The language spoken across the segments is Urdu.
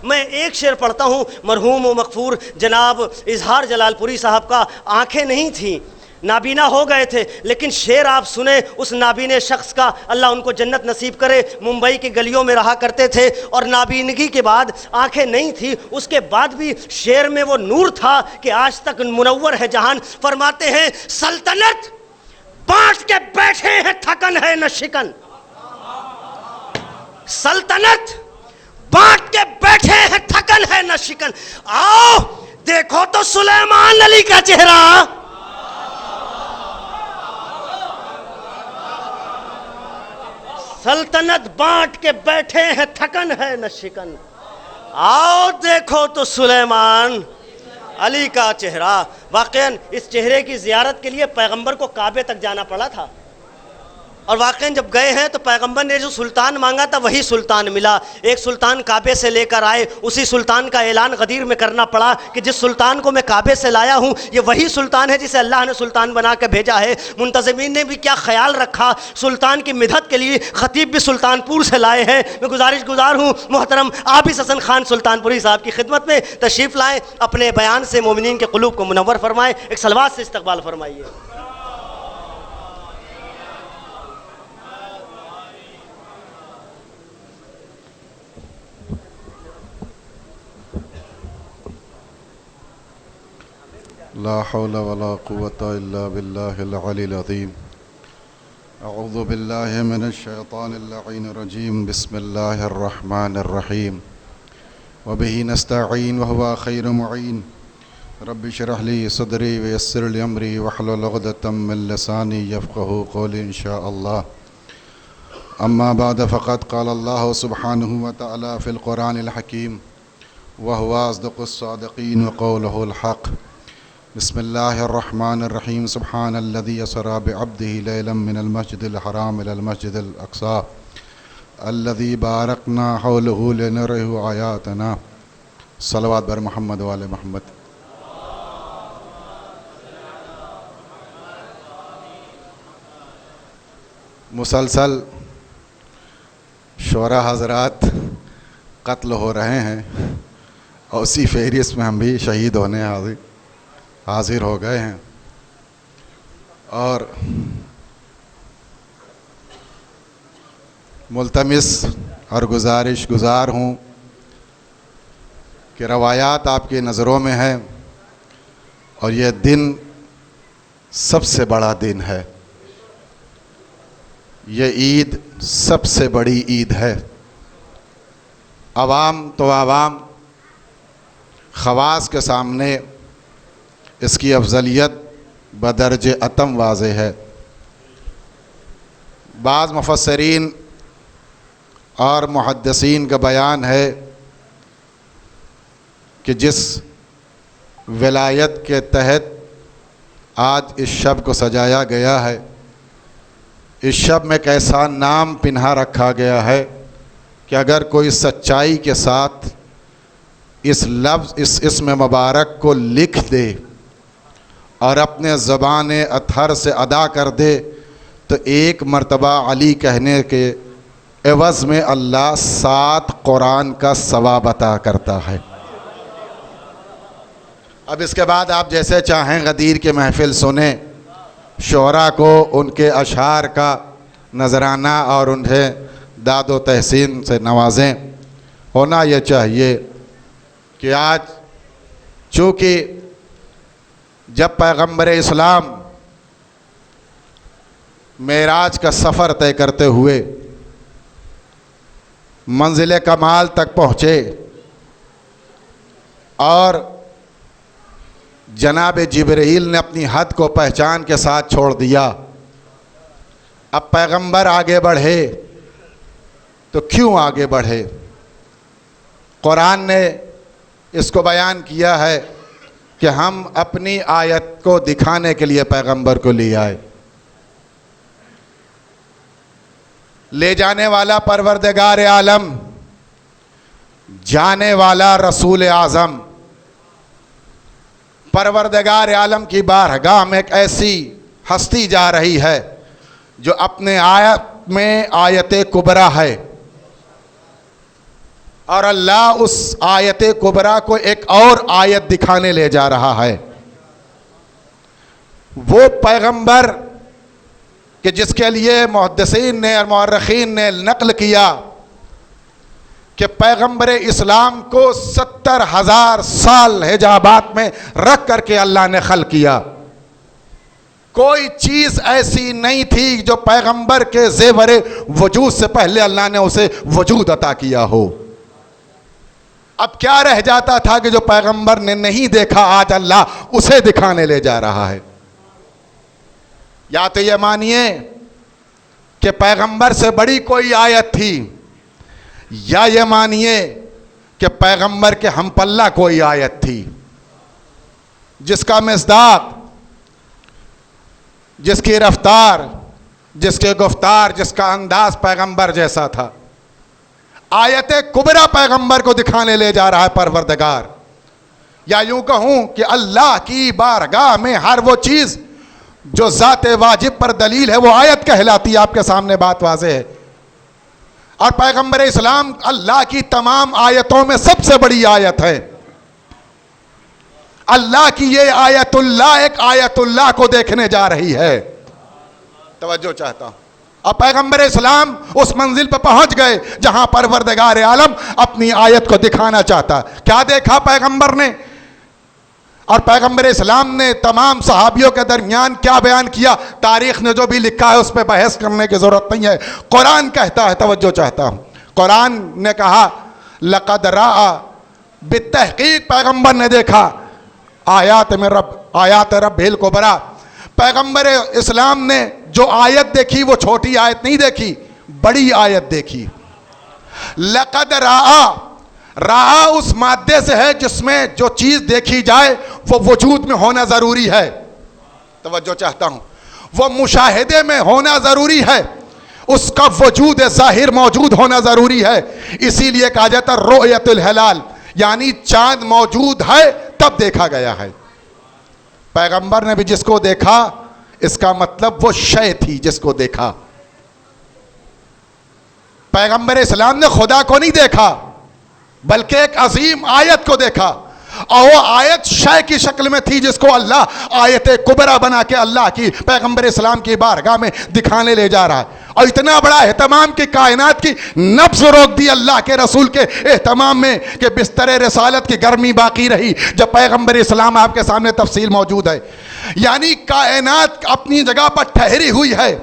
میں ایک شعر پڑھتا ہوں، مرحوم و مغفور جناب اظہار جلال پوری صاحب کا آنکھیں نہیں تھیں، نابینا ہو گئے تھے، لیکن شعر آپ سنیں اس نابینے شخص کا، اللہ ان کو جنت نصیب کرے، ممبئی کی گلیوں میں رہا کرتے تھے اور نابینگی کے بعد آنکھیں نہیں تھی، اس کے بعد بھی شعر میں وہ نور تھا کہ آج تک منور ہے جہان۔ فرماتے ہیں سلطنت بانٹ کے بیٹھے ہیں تھکن ہے نہ شکن، سلطنت بانٹ کے بیٹھے ہیں تھکن ہے نہ شکن، آؤ دیکھو تو سلیمان علی کا چہرہ، سلطنت بانٹ کے بیٹھے ہیں تھکن ہے نہ شکن، آؤ دیکھو تو سلیمان علی کا چہرہ۔ واقعاً اس چہرے کی زیارت کے لیے پیغمبر کو کعبے تک جانا پڑا تھا، اور واقعاً جب گئے ہیں تو پیغمبر نے جو سلطان مانگا تھا وہی سلطان ملا۔ ایک سلطان کعبے سے لے کر آئے، اسی سلطان کا اعلان غدیر میں کرنا پڑا کہ جس سلطان کو میں کعبے سے لایا ہوں یہ وہی سلطان ہے جسے اللہ نے سلطان بنا کے بھیجا ہے۔ منتظمین نے بھی کیا خیال رکھا، سلطان کی مدحت کے لیے خطیب بھی سلطان پور سے لائے ہیں۔ میں گزارش گزار ہوں محترم عابس حسن خان سلطان پوری صاحب کی خدمت میں تشریف لائیں، اپنے بیان سے مومنین کے قلوب کو منور فرمائیں، ایک صلوات سے استقبال فرمائیے۔ لا حول ولا قوة إلا بالله العلي العظيم أعوذ بالله من الشيطان اللعين الرجيم بسم الله الرحمن الرحيم وبه نستعين وهو خير معين رب اشرح لي صدري ويسر لي أمري واحلل عقدة من لساني يفقهوا قولي إن شاء الله أما بعد فقد قال الله سبحانه وتعالى في القرآن الحكيم وهو أصدق الصادقين وقوله الحق بسم الله الرحمن الرحيم سبحان الذي أسرى بعبده ليلا من المسجد الحرام إلى المسجد الأقصى الذي باركنا حوله لنريه آياتنا صلوات بر محمد وآل محمد۔ مسلسل شعراء حضرات قتل ہو رہے ہیں اور اسی فہرست میں ہم بھی شہید ہونے حاضر ہو گئے ہیں، اور ملتمس اور گزارش گزار ہوں کہ روایات آپ کی نظروں میں ہیں، اور یہ دن سب سے بڑا دن ہے، یہ عید سب سے بڑی عید ہے۔ عوام تو عوام، خواص کے سامنے اس کی افضلیت بدرج اتم واضح ہے۔ بعض مفسرین اور محدثین کا بیان ہے کہ جس ولایت کے تحت آج اس شب کو سجایا گیا ہے، اس شب میں ایک ایسا نام پنہا رکھا گیا ہے کہ اگر کوئی سچائی کے ساتھ اس لفظ اس اسم مبارک کو لکھ دے اور اپنے زبان اطہر سے ادا کر دے تو ایک مرتبہ علی کہنے کے عوض میں اللہ 7 قرآن کا ثواب عطا کرتا ہے۔ اب اس کے بعد آپ جیسے چاہیں غدیر کی محفل سنیں، شعراء کو ان کے اشعار کا نذرانہ اور انہیں داد و تحسین سے نوازیں۔ ہونا یہ چاہیے کہ آج چونکہ جب پیغمبر اسلام معراج کا سفر طے کرتے ہوئے منزل کمال تک پہنچے اور جناب جبرائیل نے اپنی حد کو پہچان کے ساتھ چھوڑ دیا، اب پیغمبر آگے بڑھے تو کیوں آگے بڑھے؟ قرآن نے اس کو بیان کیا ہے کہ ہم اپنی آیت کو دکھانے کے لیے پیغمبر کو لے آئے۔ لے جانے والا پروردگار عالم، جانے والا رسول اعظم، پروردگار عالم کی بارگاہ میں ایک ایسی ہستی جا رہی ہے جو اپنے آیت میں آیت کبریٰ ہے، اور اللہ اس آیت کبریٰ کو ایک اور آیت دکھانے لے جا رہا ہے. وہ پیغمبر کہ جس کے لیے محدثین نے اور مورخین نے نقل کیا کہ پیغمبر اسلام کو 70,000 سال حجابات میں رکھ کر کے اللہ نے خلق کیا. کوئی چیز ایسی نہیں تھی جو پیغمبر کے زیور وجود سے پہلے اللہ نے اسے وجود عطا کیا ہو. اب کیا رہ جاتا تھا کہ جو پیغمبر نے نہیں دیکھا آج اللہ اسے دکھانے لے جا رہا ہے. یا تو یہ مانیے کہ پیغمبر سے بڑی کوئی آیت تھی، یا یہ مانیے کہ پیغمبر کے ہم پلہ کوئی آیت تھی جس کا مصداق، جس کی رفتار، جس کے گفتار، جس کا انداز پیغمبر جیسا تھا. آیت کبریٰ پیغمبر کو دکھانے لے جا رہا ہے پروردگار. یا یوں کہوں کہ اللہ کی بارگاہ میں ہر وہ چیز جو ذات واجب پر دلیل ہے وہ آیت کہلاتی ہے. آپ کے سامنے بات واضح ہے. اور پیغمبر اسلام اللہ کی تمام آیتوں میں سب سے بڑی آیت ہے. اللہ کی یہ آیت اللہ ایک آیت اللہ کو دیکھنے جا رہی ہے. توجہ چاہتا ہوں. اب پیغمبر اسلام اس منزل پہ پہنچ گئے جہاں پروردگار عالم اپنی آیت کو دکھانا چاہتا. کیا دیکھا پیغمبر نے؟ اور پیغمبر اسلام نے تمام صحابیوں کے درمیان کیا بیان کیا؟ تاریخ نے جو بھی لکھا ہے اس پہ بحث کرنے کی ضرورت نہیں ہے. قرآن کہتا ہے، توجہ چاہتا ہوں، قرآن نے کہا لقد رأى، بالتحقیق پیغمبر نے دیکھا آیات رب الکبریٰ. پیغمبر اسلام نے جو آیت دیکھی وہ چھوٹی آیت نہیں دیکھی، بڑی آیت دیکھی. لقد رأى اس مادے سے ہے جس میں جو چیز دیکھی جائے وہ وجود میں ہونا ضروری ہے. توجہ چاہتا ہوں، وہ مشاہدے میں ہونا ضروری ہے، اس کا وجود ظاہر موجود ہونا ضروری ہے. اسی لیے کہا جاتا ہے رؤیت الہلال، یعنی چاند موجود ہے تب دیکھا گیا ہے. پیغمبر نے بھی جس کو دیکھا اس کا مطلب وہ شے تھی جس کو دیکھا. پیغمبر اسلام نے خدا کو نہیں دیکھا بلکہ ایک عظیم آیت کو دیکھا، اور وہ آیت شے کی شکل میں تھی جس کو اللہ آیت کبریٰ بنا کے اللہ کی پیغمبر اسلام کی بارگاہ میں دکھانے لے جا رہا ہے. اور اتنا بڑا اہتمام کہ کائنات کی نبض روک دی اللہ کے رسول کے اہتمام میں کہ بستر رسالت کی گرمی باقی رہی جب پیغمبر اسلام آپ کے سامنے تفصیل موجود ہے. یعنی کائنات اپنی جگہ پر ٹھہری ہوئی ہے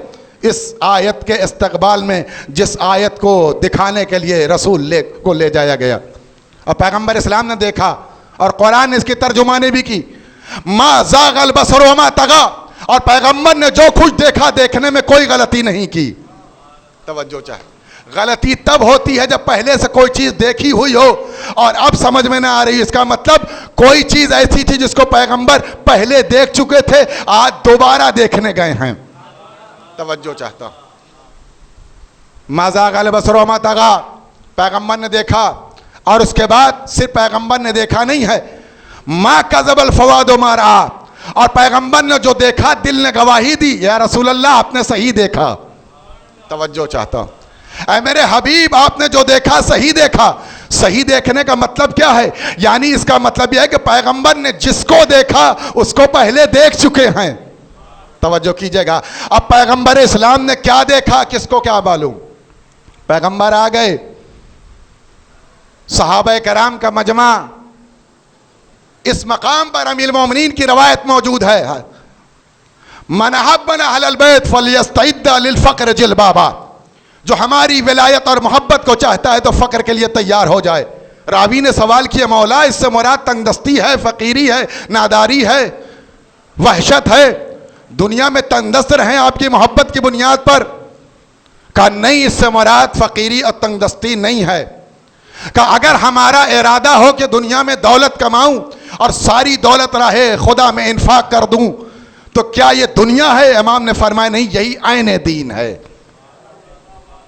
اس آیت کے استقبال میں جس آیت کو دکھانے کے لیے رسول کو لے جایا گیا. اور پیغمبر اسلام نے دیکھا اور قرآن نے اس کی ترجمانی بھی کی. ما زاغ البصر وما طغى، اور پیغمبر نے جو کچھ دیکھا دیکھنے میں کوئی غلطی نہیں کی. توجہ چاہے، غلطی تب ہوتی ہے جب پہلے سے کوئی چیز دیکھی ہوئی ہو اور اب سمجھ میں نہ آ رہی. اس کا مطلب کوئی چیز ایسی تھی جس کو پیغمبر پہلے دیکھ چکے تھے، آج دوبارہ دیکھنے گئے ہیں. توجہ چاہتا ہوں. ما زاغ البصر وما طغى، پیغمبر نے دیکھا. اور اس کے بعد صرف پیغمبر نے دیکھا نہیں ہے، ما کذب الفؤاد ما رأى، اور پیغمبر نے جو دیکھا دل نے گواہی دی یا رسول اللہ آپ نے صحیح دیکھا. توجہ چاہتا ہوں. اے میرے حبیب آپ نے جو دیکھا صحیح دیکھا. صحیح دیکھنے کا مطلب کیا ہے؟ یعنی اس کا مطلب یہ ہے کہ پیغمبر نے جس کو دیکھا اس کو پہلے دیکھ چکے ہیں. توجہ کیجئے گا. اب پیغمبر اسلام نے کیا دیکھا کس کو کیا معلوم. پیغمبر آ گئے، صحابہ کرام کا مجمع. اس مقام پر امیر المومنین کی روایت موجود ہے، من احبنا اہل البیت فلیستعد للفقر جلبابا، جو ہماری ولایت اور محبت کو چاہتا ہے تو فقر کے لیے تیار ہو جائے. راوی نے سوال کیا مولا اس سے مراد تنگ دستی ہے، فقیری ہے، ناداری ہے، وحشت ہے؟ دنیا میں تنگ دست رہیں آپ کی محبت کی بنیاد پر؟ کہا نہیں، اس سے مراد فقیری اور تنگ دستی نہیں ہے. کہا اگر ہمارا ارادہ ہو کہ دنیا میں دولت کماؤں اور ساری دولت راہ خدا میں انفاق کر دوں تو کیا یہ دنیا ہے؟ امام نے فرمایا نہیں، یہی عین دین ہے.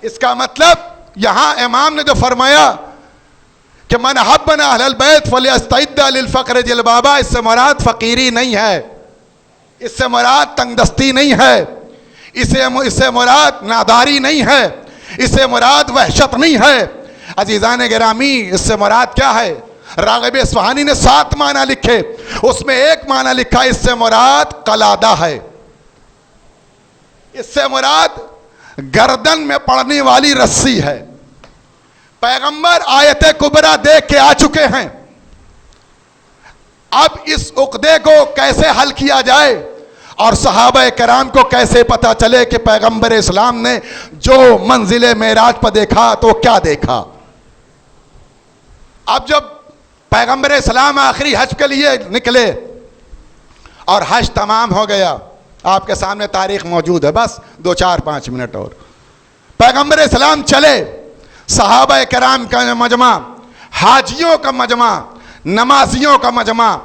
اس کا مطلب یہاں امام نے جو فرمایا کہ من احبنا اہل البیت فلیستعد للفقر جلبابا، اس سے مراد فقیری نہیں ہے، اس سے مراد تنگ دستی نہیں ہے، اس سے مراد ناداری نہیں ہے، اس سے مراد وحشت نہیں ہے. عزیزان گرامی اس سے مراد کیا ہے؟ راغب اصفہانی نے 7 معنی لکھے، اس میں ایک معنی لکھا اس سے مراد قلادہ ہے، اس سے مراد گردن میں پڑنے والی رسی ہے۔ پیغمبر آیت کبریٰ دیکھ کے آ چکے ہیں، اب اس عقدے کو کیسے حل کیا جائے اور صحابہ کرام کو کیسے پتا چلے کہ پیغمبر اسلام نے جو منزل معراج پر دیکھا تو کیا دیکھا۔ اب جب پیغمبر اسلام آخری حج کے لیے نکلے اور حج تمام ہو گیا، آپ کے سامنے تاریخ موجود ہے، بس 2-4-5 منٹ اور پیغمبر اسلام چلے، صحابہ کرام کا مجمع، حاجیوں کا مجمع، نمازیوں کا مجمع،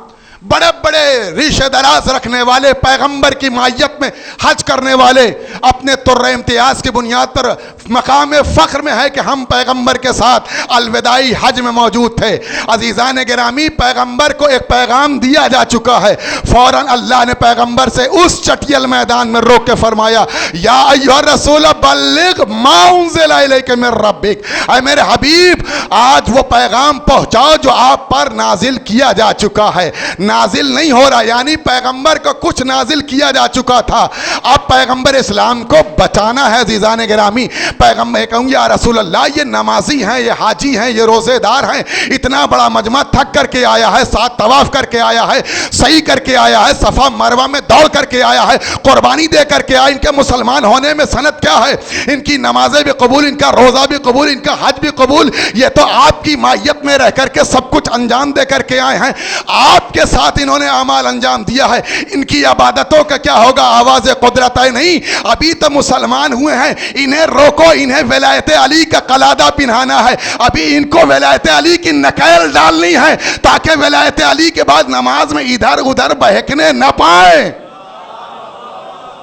بڑے بڑے ریشہ دراز رکھنے والے، پیغمبر کی معیت میں حج کرنے والے، اپنے طر امتیاز کی بنیاد پر مقام فخر میں ہے کہ ہم پیغمبر کے ساتھ الوداعی حج میں موجود تھے۔ عزیزان گرامی، پیغمبر کو ایک پیغام دیا جا چکا ہے، فوراً اللہ نے پیغمبر سے اس چٹیل میدان میں روک کے فرمایا، یا ایھا الرسول بلغ ما انزل الیک من ربک، اے میرے حبیب آج وہ پیغام پہنچاؤ جو آپ پر نازل کیا جا چکا ہے۔ نازل نہیں ہو رہا، یعنی پیغمبر کو کچھ نازل کیا جا چکا تھا، اب پیغمبر اسلام کو بچانا ہے۔ عزیزان گرامی، پیغمبر کہوں یا رسول اللہ، یہ نمازی ہیں، یہ حاجی ہیں، یہ روزے دار ہیں، اتنا بڑا مجمع تھک کر کے آیا ہے، 7 طواف کر کے آیا ہے، سعی کر کے آیا ہے، صفا مروہ میں دوڑ کر کے آیا ہے، قربانی دے کر کے آیا، ان کے مسلمان ہونے میں سند کیا ہے؟ ان کی نمازیں بھی قبول، ان کا روزہ بھی قبول، ان کا حج بھی قبول، یہ تو آپ کی مائیت میں رہ کر کے سب کچھ انجام دے کر کے آئے ہیں، آپ کے ساتھ انہوں نے اعمال انجام دیا ہے، ان کی عبادتوں کا کیا ہوگا؟ آواز قدرت ہے نہیں، ابھی تو مسلمان ہوئے ہیں، انہیں روکو، انہیں ولایت علی کا قلادہ پہنانا ہے، ابھی ان کو ولایت علی کی نکیل ڈالنی ہے تاکہ ولایت علی کے بعد نماز میں ادھر ادھر بہکنے نہ پائیں۔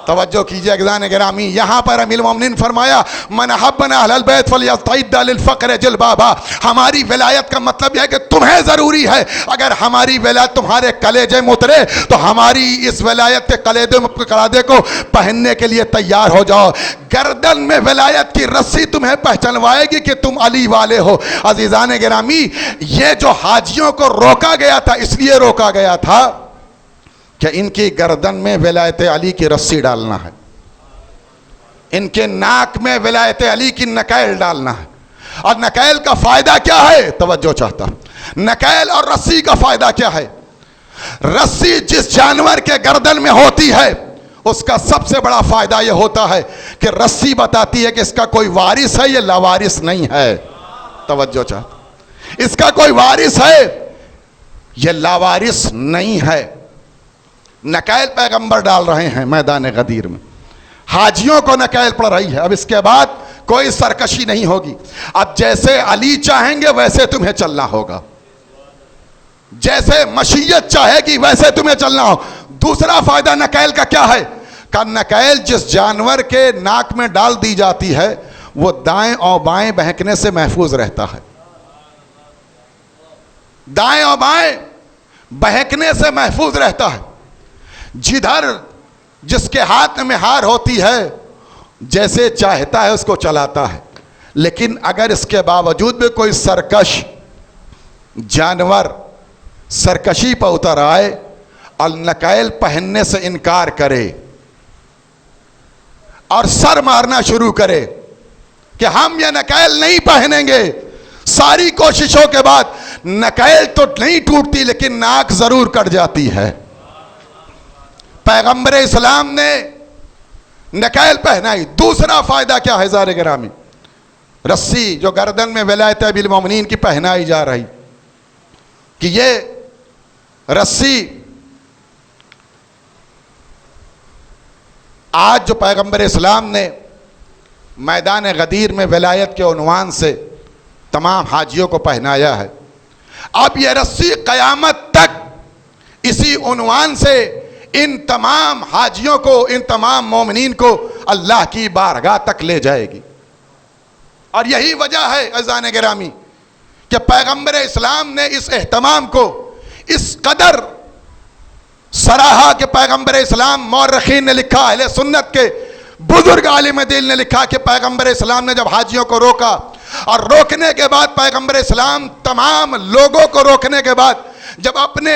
توجہ کیجئے عزیزان گرامی، یہاں پر امیر المومنین فرمایا من احبنا اہل البیت فلیستعد للفقر جلبابا، ہماری ولایت کا مطلب یہ ہے کہ تمہیں ضروری ہے، اگر ہماری ولایت تمہارے کلیجے میں اترے تو ہماری اس ولایت کے قلادے کو پہننے کے لیے تیار ہو جاؤ، گردن میں ولایت کی رسی تمہیں پہچنوائے گی کہ تم علی والے ہو۔ عزیزان گرامی، یہ جو حاجیوں کو روکا گیا تھا اس لیے روکا گیا تھا کہ ان کی گردن میں ولایت علی کی رسی ڈالنا ہے، ان کے ناک میں ولایت علی کی نکیل ڈالنا ہے، اور نکیل کا فائدہ کیا ہے؟ توجہ چاہتا ہوں، نکیل اور رسی کا فائدہ کیا ہے؟ رسی جس جانور کے گردن میں ہوتی ہے اس کا سب سے بڑا فائدہ یہ ہوتا ہے کہ رسی بتاتی ہے کہ اس کا کوئی وارث ہے، یہ لاوارث نہیں ہے۔ توجہ چاہتا ہوں، اس کا کوئی وارث ہے، یہ لاوارث نہیں ہے۔ نکیل پیغمبر ڈال رہے ہیں میدان غدیر میں، حاجیوں کو نکیل پڑ رہی ہے، اب اس کے بعد کوئی سرکشی نہیں ہوگی، اب جیسے علی چاہیں گے ویسے تمہیں چلنا ہوگا، جیسے مشیت چاہے گی ویسے تمہیں چلنا ہو۔ دوسرا فائدہ نکیل کا کیا ہے؟ کہ نکیل جس جانور کے ناک میں ڈال دی جاتی ہے وہ دائیں اور بائیں بہکنے سے محفوظ رہتا ہے، دائیں اور بائیں بہکنے سے محفوظ رہتا ہے، جدھر جس کے ہاتھ میں ہار ہوتی ہے جیسے چاہتا ہے اس کو چلاتا ہے، لیکن اگر اس کے باوجود بھی کوئی سرکش جانور سرکشی پر اتر آئے اور نکیل پہننے سے انکار کرے اور سر مارنا شروع کرے کہ ہم یہ نکیل نہیں پہنیں گے، ساری کوششوں کے بعد نکیل تو نہیں ٹوٹتی لیکن ناک ضرور کٹ جاتی ہے۔ پیغمبر اسلام نے نکیل پہنائی۔ دوسرا فائدہ کیا ہے زار گرامی؟ رسی جو گردن میں ولایت امیر المومنین کی پہنائی جا رہی کہ یہ رسی آج جو پیغمبر اسلام نے میدان غدیر میں ولایت کے عنوان سے تمام حاجیوں کو پہنایا ہے، اب یہ رسی قیامت تک اسی عنوان سے ان تمام حاجیوں کو، ان تمام مومنین کو اللہ کی بارگاہ تک لے جائے گی۔ اور یہی وجہ ہے عزیزان گرامی کہ پیغمبر اسلام نے اس اہتمام کو اس قدر سراہا کہ پیغمبر اسلام، مورخین نے لکھا، اہل سنت کے بزرگ عالم دین نے لکھا کہ پیغمبر اسلام نے جب حاجیوں کو روکا اور روکنے کے بعد پیغمبر اسلام تمام لوگوں کو روکنے کے بعد جب اپنے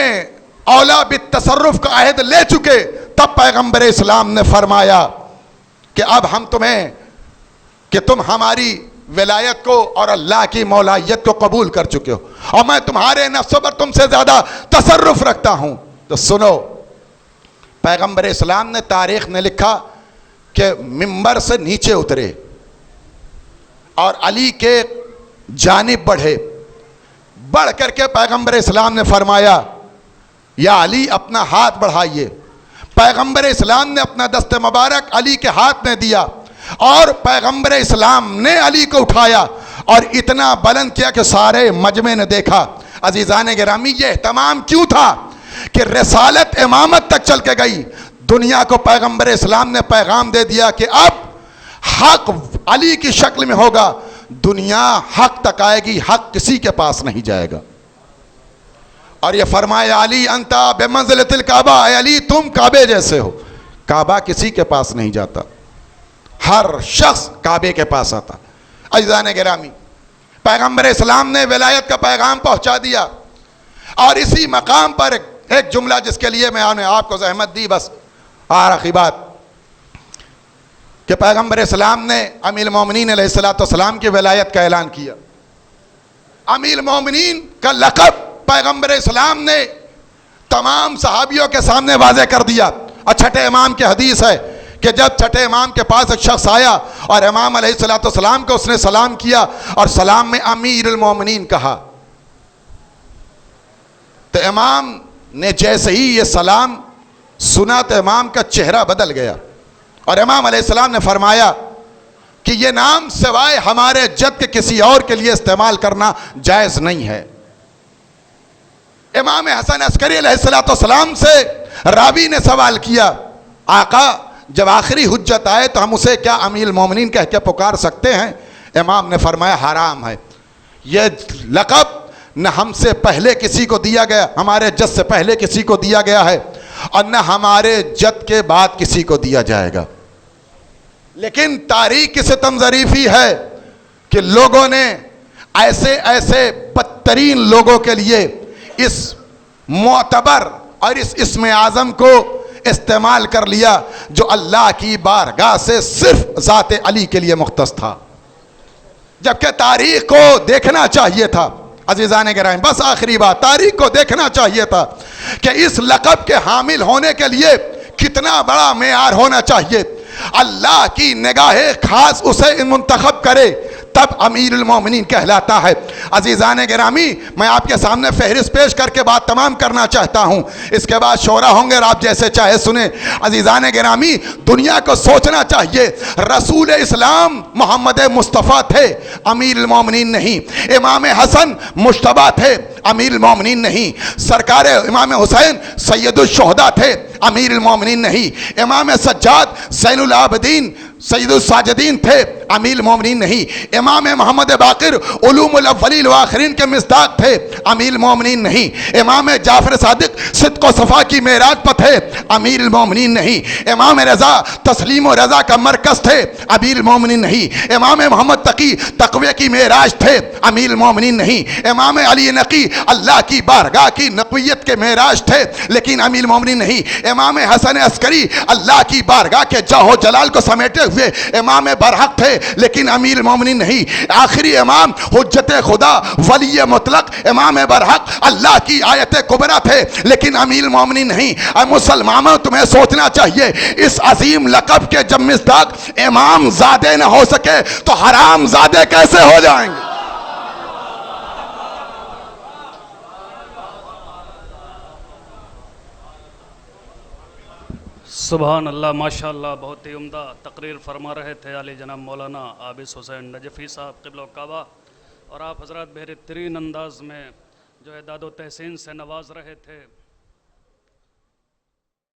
اولا بالتصرف کا عہد لے چکے، تب پیغمبر اسلام نے فرمایا کہ اب ہم تمہیں کہ تم ہماری ولایت کو اور اللہ کی مولائیت کو قبول کر چکے ہو اور میں تمہارے نفسوں پر تم سے زیادہ تصرف رکھتا ہوں۔ تو سنو، پیغمبر اسلام نے تاریخ نے لکھا کہ منبر سے نیچے اترے اور علی کے جانب بڑھے، بڑھ کر کے پیغمبر اسلام نے فرمایا یا علی اپنا ہاتھ بڑھائیے۔ پیغمبر اسلام نے اپنا دست مبارک علی کے ہاتھ میں دیا اور پیغمبر اسلام نے علی کو اٹھایا اور اتنا بلند کیا کہ سارے مجمع نے دیکھا۔ عزیزان گرامی، یہ اہتمام کیوں تھا کہ رسالت امامت تک چل کے گئی، دنیا کو پیغمبر اسلام نے پیغام دے دیا کہ اب حق علی کی شکل میں ہوگا، دنیا حق تک آئے گی، حق کسی کے پاس نہیں جائے گا۔ اور یہ فرمایا علی انتا بمنزلۃ الکعبہ، اے علی تم کعبے جیسے ہو۔ کعبہ کسی کے پاس نہیں جاتا، ہر شخص کعبے کے پاس آتا۔ عزیزان گرامی، پیغمبر اسلام نے ولایت کا پیغام پہنچا دیا اور اسی مقام پر ایک جملہ جس کے لیے میں نے آپ کو زحمت دی، بس آخری بات کہ پیغمبر اسلام نے امیر المومنین علیہ السلام کی ولایت کا اعلان کیا۔ امیر المومنین کا لقب پیغمبر اسلام نے تمام صحابیوں کے سامنے واضح کر دیا۔ اور چھٹے امام کی حدیث ہے کہ جب چھٹے امام کے پاس ایک شخص آیا اور امام علیہ السلام کو اس نے سلام کیا اور سلام میں امیر المومنین کہا، تو امام نے جیسے ہی یہ سلام سنا تو امام کا چہرہ بدل گیا اور امام علیہ السلام نے فرمایا کہ یہ نام سوائے ہمارے جد کے کسی اور کے لیے استعمال کرنا جائز نہیں ہے۔ امام حسن عسکری علیہ السلام سے راوی نے سوال کیا، آقا جب آخری حجت آئے تو ہم اسے کیا امیر المومنین کہہ کے پکار سکتے ہیں؟ امام نے فرمایا حرام ہے، یہ لقب نہ ہم سے پہلے کسی کو دیا گیا، ہمارے جد سے پہلے کسی کو دیا گیا ہے اور نہ ہمارے جد کے بعد کسی کو دیا جائے گا۔ لیکن تاریخ کی ستم ظریفی ہے کہ لوگوں نے ایسے بدترین لوگوں کے لیے اس معتبر اور اس اسم اعظم کو استعمال کر لیا جو اللہ کی بارگاہ سے صرف ذات علی کے لیے مختص تھا، جبکہ تاریخ کو دیکھنا چاہیے تھا۔ عزیزان گرامی، بس آخری بات، تاریخ کو دیکھنا چاہیے تھا کہ اس لقب کے حامل ہونے کے لیے کتنا بڑا معیار ہونا چاہیے۔ اللہ کی نگاہ خاص اسے منتخب کرے تب امیر المومنین کہلاتا ہے۔ عزیزان گرامی، میں آپ کے سامنے فہرست پیش کر کے بات تمام کرنا چاہتا ہوں، اس کے بعد شورا ہوں گے اور آپ جیسے چاہے سنیں۔ عزیزان گرامی، دنیا کو سوچنا چاہیے، رسول اسلام محمد مصطفیٰ تھے، امیر المومنین نہیں۔ امام حسن مجتبیٰ تھے، امیر المومنین نہیں۔ سرکار امام حسین سید الشہداء تھے، امیر المومنین نہیں۔ امام سجاد زین العابدین سید الساجدین تھے، امیر المومنین نہیں۔ امام محمد باقر علوم الاولین والآخرین کے مصداق تھے، امیر المومنین نہیں۔ امام جعفر صادق صدق و صفا کی معراج پر تھے، امیر المومنین نہیں۔ امام رضا تسلیم و رضا کا مرکز تھے، امیر المومنین نہیں۔ امام محمد تقی تقوی کی معراج تھے، امیر المومنین نہیں۔ امام علی نقی اللہ کی بارگاہ کی نقویت کے معراج تھے، لیکن امیر المومنین نہیں۔ امام حسن عسکری اللہ کی بارگاہ کے جاہ و جلال کو سمیٹے ہوئے امام برحق تھے، لیکن امیر المومنین نہیں۔ آخری امام حجت خدا ولی مطلق امام برحق اللہ کی آیت کبریٰ تھے، لیکن امیر المومنین نہیں۔ اے مسلمانوں، تمہیں سوچنا چاہیے، اس عظیم لقب کے جب مصداق امام زادے نہ ہو سکے تو حرام زادے کیسے ہو جائیں گے؟ سبحان اللہ، ماشاءاللہ، بہت ہی عمدہ تقریر فرما رہے تھے علی جناب مولانا عابس حسین نجفی صاحب قبلہ کعبہ، اور آپ حضرات بہترین انداز میں جو اعداد و تحسین سے نواز رہے تھے۔